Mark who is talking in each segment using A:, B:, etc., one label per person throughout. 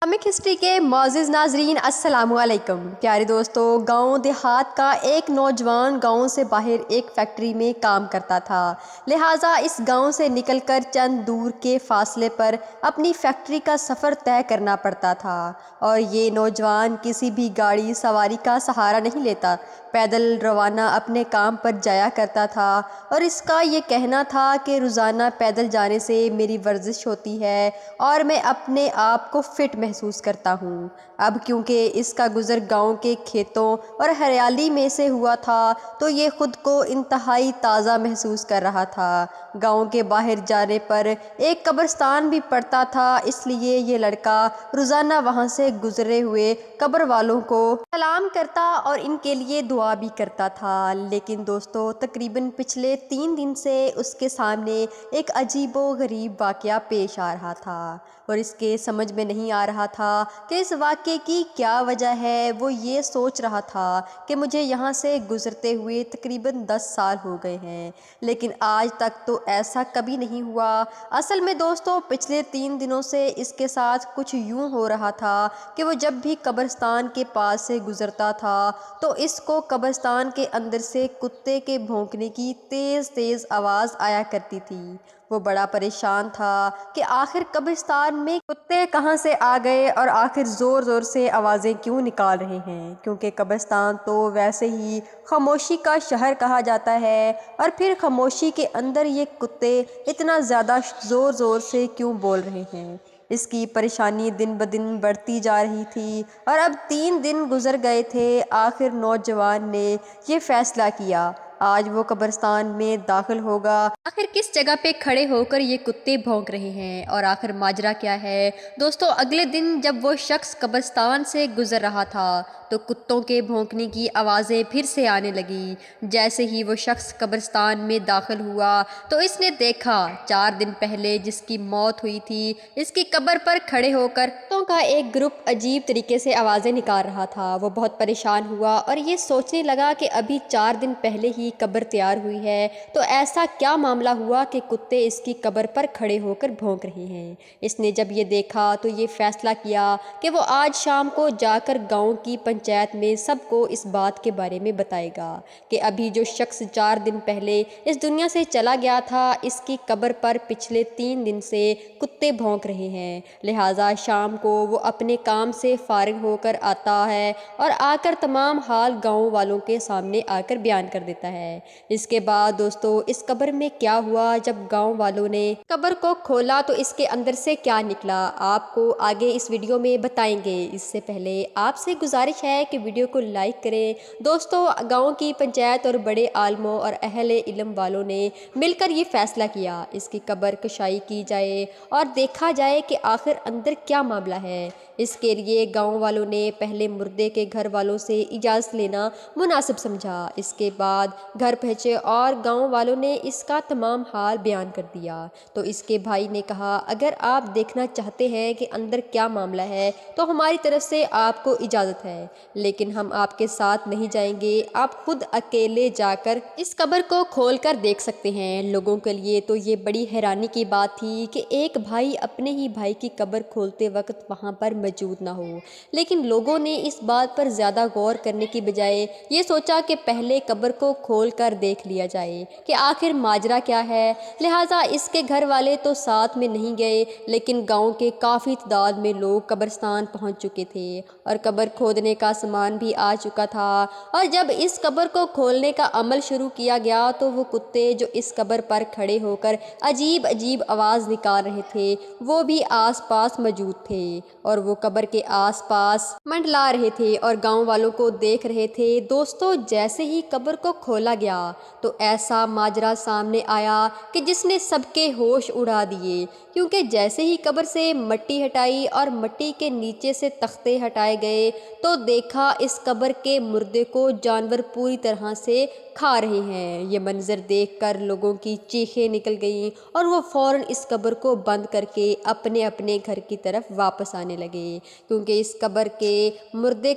A: Islamic history کے معزز ناظرین السلام علیکم۔ پیارے دوستو، گاؤں دیہات کا ایک نوجوان گاؤں سے باہر ایک فیکٹری میں کام کرتا تھا، لہٰذا اس گاؤں سے نکل کر چند دور کے فاصلے پر اپنی فیکٹری کا سفر طے کرنا پڑتا تھا، اور یہ نوجوان کسی بھی گاڑی سواری کا سہارا نہیں لیتا، پیدل روانہ اپنے کام پر جایا کرتا تھا، اور اس کا یہ کہنا تھا کہ روزانہ پیدل جانے سے میری ورزش ہوتی ہے اور میں اپنے آپ کو فٹ محسوس کرتا ہوں۔ اب کیونکہ اس کا گزر گاؤں کے کھیتوں اور ہریالی میں سے ہوا تھا تو یہ خود کو انتہائی تازہ محسوس کر رہا تھا۔ گاؤں کے باہر جانے پر ایک قبرستان بھی پڑتا تھا، اس لیے یہ لڑکا روزانہ وہاں سے گزرے ہوئے قبر والوں کو سلام کرتا اور ان کے لیے دعا بھی کرتا تھا۔ لیکن دوستو، تقریباً پچھلے 3 دن سے اس کے سامنے ایک عجیب و غریب واقعہ پیش آ رہا تھا، اور اس کے سمجھ میں نہیں آ رہا تھا کہ اس واقعے کی کیا وجہ ہے۔ وہ یہ سوچ رہا تھا کہ مجھے یہاں سے گزرتے ہوئے تقریباً 10 سال ہو گئے ہیں، لیکن آج تک تو ایسا کبھی نہیں ہوا۔ اصل میں دوستو، پچھلے 3 دنوں سے اس کے ساتھ کچھ یوں ہو رہا تھا کہ وہ جب بھی قبرستان کے پاس سے گزرتا تھا تو اس کو قبرستان کے اندر سے کتے کے بھونکنے کی تیز تیز آواز آیا کرتی تھی۔ وہ بڑا پریشان تھا کہ آخر قبرستان میں کتے کہاں سے آ گئے اور آخر زور زور سے آوازیں کیوں نکال رہے ہیں، کیونکہ قبرستان تو ویسے ہی خاموشی کا شہر کہا جاتا ہے، اور پھر خاموشی کے اندر یہ کتے اتنا زیادہ زور زور سے کیوں بول رہے ہیں۔ اس کی پریشانی دن بدن بڑھتی جا رہی تھی، اور اب 3 دن گزر گئے تھے۔ آخر نوجوان نے یہ فیصلہ کیا، آج وہ قبرستان میں داخل ہوگا۔ آخر کس جگہ پہ کھڑے ہو کر یہ کتے بھونک رہے ہیں اور آخر ماجرا کیا ہے؟ دوستو، اگلے دن جب وہ شخص قبرستان سے گزر رہا تھا تو کتوں کے بھونکنے کی آوازیں پھر سے آنے لگی۔ جیسے ہی وہ شخص قبرستان میں داخل ہوا تو اس نے دیکھا 4 دن پہلے جس کی موت ہوئی تھی، اس کی قبر پر کھڑے ہو کر کتوں کا ایک گروپ عجیب طریقے سے آوازیں نکال رہا تھا۔ وہ بہت پریشان ہوا اور یہ سوچنے لگا کہ ابھی 4 دن پہلے ہی قبر تیار ہوئی ہے، تو ایسا کیا معاملہ ہوا کہ کتے اس کی قبر پر کھڑے ہو کر بھونک رہے ہیں؟ اس نے جب یہ دیکھا تو یہ فیصلہ کیا کہ وہ آج شام کو جا کر گاؤں کی پنچایت میں سب کو اس بات کے بارے میں بتائے گا کہ ابھی جو شخص 4 دن پہلے اس دنیا سے چلا گیا تھا، اس کی قبر پر پچھلے 3 دن سے کتے بھونک رہے ہیں۔ لہٰذا شام کو وہ اپنے کام سے فارغ ہو کر آتا ہے اور آ کر تمام حال گاؤں والوں کے سامنے آ کر بیان کر دیتا ہے۔ اس کے بعد دوستو، اس قبر میں کیا ہوا؟ جب گاؤں والوں نے قبر کو کھولا تو اس کے اندر سے کیا نکلا، آپ کو آگے اس ویڈیو میں بتائیں گے۔ اس سے پہلے آپ سے گزارش ہے کہ ویڈیو کو لائک کریں۔ دوستو، گاؤں کی پنچایت اور بڑے عالموں اور اہل علم والوں نے مل کر یہ فیصلہ کیا، اس کی قبر کشائی کی جائے اور دیکھا جائے کہ آخر اندر کیا معاملہ ہے۔ اس کے لیے گاؤں والوں نے پہلے مردے کے گھر والوں سے اجازت لینا مناسب سمجھا۔ اس کے بعد گھر پہنچے اور گاؤں والوں نے اس کا تمام حال بیان کر دیا تو اس کے بھائی نے کہا، اگر آپ دیکھنا چاہتے ہیں کہ اندر کیا معاملہ ہے تو ہماری طرف سے آپ کو اجازت ہے، لیکن ہم آپ کے ساتھ نہیں جائیں گے، آپ خود اکیلے جا کر اس قبر کو کھول کر دیکھ سکتے ہیں۔ لوگوں کے لیے تو یہ بڑی حیرانی کی بات تھی کہ ایک بھائی اپنے ہی بھائی کی قبر کھولتے وقت وہاں پر موجود نہ ہو، لیکن لوگوں نے اس بات پر زیادہ غور کرنے کی بجائے یہ سوچا کہ پہلے قبر کو کھول کر دیکھ لیا جائے کہ آخر ماجرا کیا ہے۔ لہٰذا اس کے گھر والے تو ساتھ میں نہیں گئے، لیکن گاؤں کے کافی تعداد میں لوگ قبرستان پہنچ چکے تھے اور قبر کھودنے کا سامان بھی آ چکا تھا، اور جب اس قبر کو کھولنے کا عمل شروع کیا گیا تو وہ کتے جو اس قبر پر کھڑے ہو کر عجیب عجیب آواز نکال رہے تھے وہ بھی آس پاس موجود تھے، اور وہ قبر کے آس پاس منڈلا رہے تھے اور گاؤں والوں کو دیکھ رہے تھے۔ دوستو، جیسے ہی قبر کو کھولا گیا تو ایسا ماجرا سامنے آیا کہ جس نے سب کے ہوش اڑا دیے، کیونکہ جیسے ہی قبر سے مٹی ہٹائی اور مٹی کے نیچے سے تختے ہٹائے گئے تو دیکھا اس قبر کے مردے کو جانور پوری طرح سے کھا رہے ہیں۔ یہ منظر دیکھ کر لوگوں کی چیخیں نکل گئیں اور وہ فوراً اس قبر کو بند کر کے اپنے اپنے گھر کی طرف واپس واپس آنے لگے، کیونکہ اس قبر کے مردے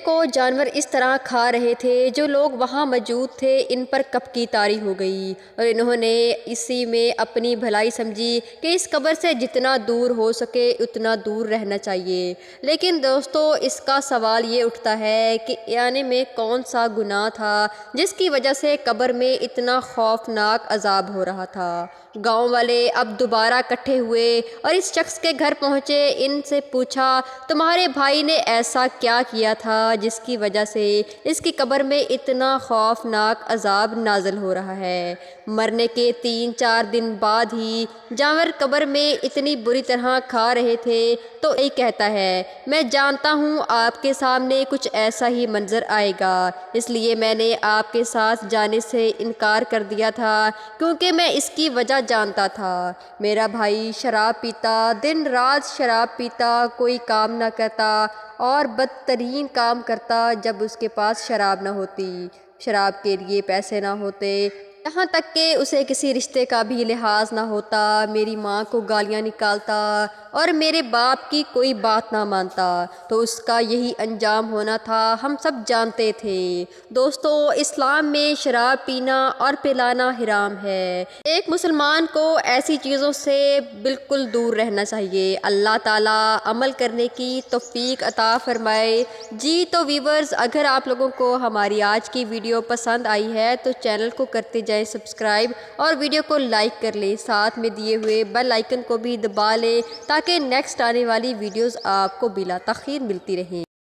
A: کو جانور اس طرح کھا رہے تھے۔ جو لوگ وہاں موجود تھے ان پر کب کی طاری ہو گئی اور انہوں نے اسی میں اپنی بھلائی سمجھی کہ اس قبر سے جتنا دور ہو سکے اتنا دور رہنا چاہیے۔ لیکن دوستو، اس کا سوال یہ اٹھتا ہے کہ آنے میں کون سا گناہ تھا جس کی وجہ سے قبر میں اتنا خوفناک عذاب ہو رہا تھا؟ گاؤں والے اب دوبارہ اکٹھے ہوئے اور اس شخص کے گھر پہنچے۔ ان سے پوچھا، تمہارے بھائی نے ایسا کیا کیا تھا جس کی وجہ سے اس کی قبر میں اتنا خوفناک عذاب نازل ہو رہا ہے؟ مرنے کے 3-4 دن بعد ہی جانور قبر میں اتنی بری طرح کھا رہے تھے تو یہی کہتا ہے، میں جانتا ہوں آپ کے سامنے کچھ ایسا ہی منظر آئے گا، اس لیے میں نے آپ کے ساتھ جانے سے انکار کر دیا تھا، کیونکہ میں اس کی وجہ جانتا تھا۔ میرا بھائی شراب پیتا، دن رات شراب پیتا، کوئی کام نہ کرتا اور بدترین کام کرتا جب اس کے پاس شراب نہ ہوتی، شراب کے لیے پیسے نہ ہوتے، یہاں تک کہ اسے کسی رشتے کا بھی لحاظ نہ ہوتا، میری ماں کو گالیاں نکالتا اور میرے باپ کی کوئی بات نہ مانتا، تو اس کا یہی انجام ہونا تھا، ہم سب جانتے تھے۔ دوستو، اسلام میں شراب پینا اور پلانا حرام ہے۔ ایک مسلمان کو ایسی چیزوں سے بالکل دور رہنا چاہیے۔ اللہ تعالیٰ عمل کرنے کی توفیق عطا فرمائے۔ جی تو ویورز، اگر آپ لوگوں کو ہماری آج کی ویڈیو پسند آئی ہے تو چینل کو کرتے جائیں سبسکرائب اور ویڈیو کو لائک کر لیں، ساتھ میں دیے ہوئے بیل آئیکن کو بھی دبا لیں تاکہ نیکسٹ آنے والی ویڈیوز آپ کو بلا تاخیر ملتی رہیں۔